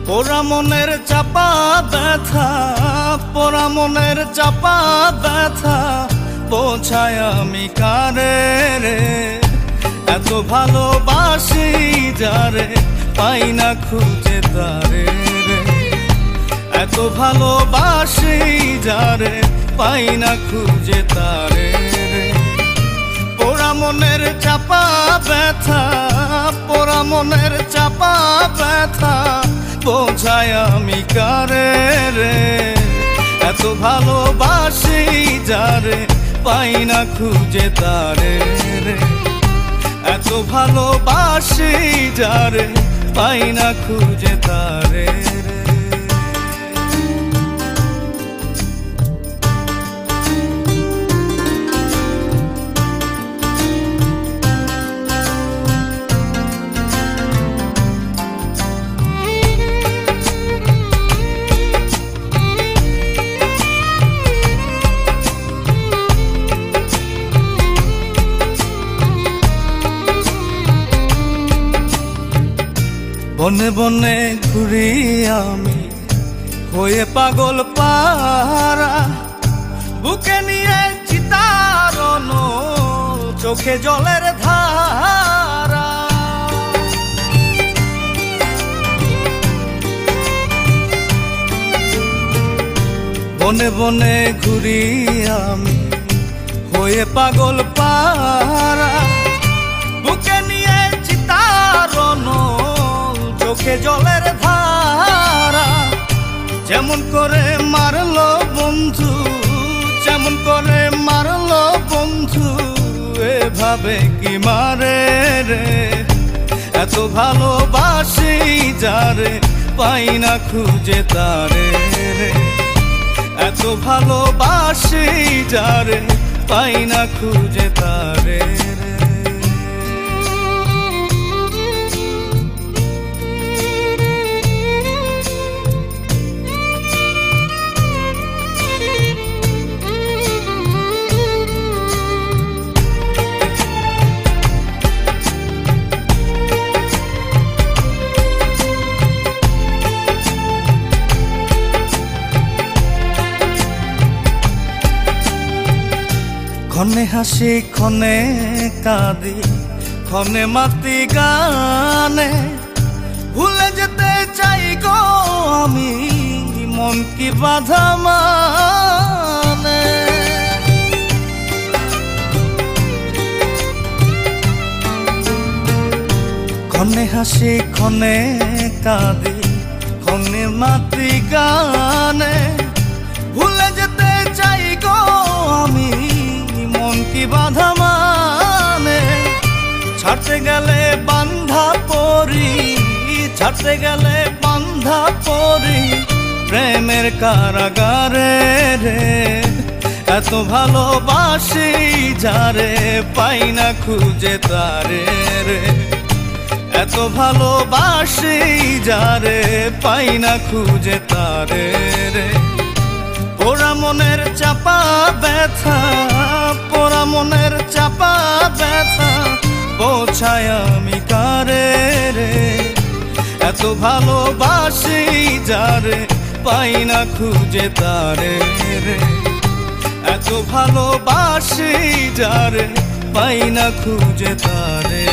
পোড়া মনের চাপা ব্যথা, পোড়া মনের চাপা ব্যথা বোঝায় আমি কারে রে। এত ভালোবাসি যারে পাই না খুঁজে তারে রে। এত ভালোবাসি যারে পাই না খুঁজে তারে রে। পোড়া মনের চাপা ব্যথা, পোড়া মনের চাপা ব্যথা বোঝায় আমি কারে রে। এত ভালোবাসি যারে পাই না খুঁজে তারে রে। এত ভালোবাসি যারে পাই না খুঁজে তারে রে। বনে বনে ঘুরি আমি হয়ে পাগল পারা, বুকে নিয়ে চিতারণ চোখে জলের ধারা। বনে বনে ঘুরি আমি হয়ে পাগল পারা, বুকে নিয়ে চিতারণ চোখে জলের ধারা। যেমন করে মারলো বন্ধু, যেমন করে মারলো বন্ধু, এভাবে কি মারে রে। এত ভালোবাসি যারে পাই না খুঁজে তারে রে। এত ভালোবাসি যারে পাই না খুঁজে তারে রে। ক্ষণে হাসি ক্ষণে কাঁদি ক্ষণে মাতি গানে, ভুলে যেতে চাই গো আমি মন কি বাধা মানে। ক্ষণে হাসি ক্ষণে কাঁদি ক্ষণে মাতি গানে, ভুলে যেতে চাই গো আমি মন কি বাধা মানে। ছাড়তে গেলে বান্ধা পরি, ছাড়তে গেলে বান্ধা পরি প্রেমের কারাগারে রে। এত ভালোবাসি যারে পাই না খুঁজে তারে রে। এত ভালোবাসি যারে পাই না খুঁজে তারে রে। পোড়া মনের চাপা ব্যথা, পোড়া মনের চাপা ব্যথা বোঝায় আমি কারে রে। এত ভালোবাসি যারে পাই না খুঁজে তারে রে। এত ভালোবাসি যারে পাই না খুঁজে তারে।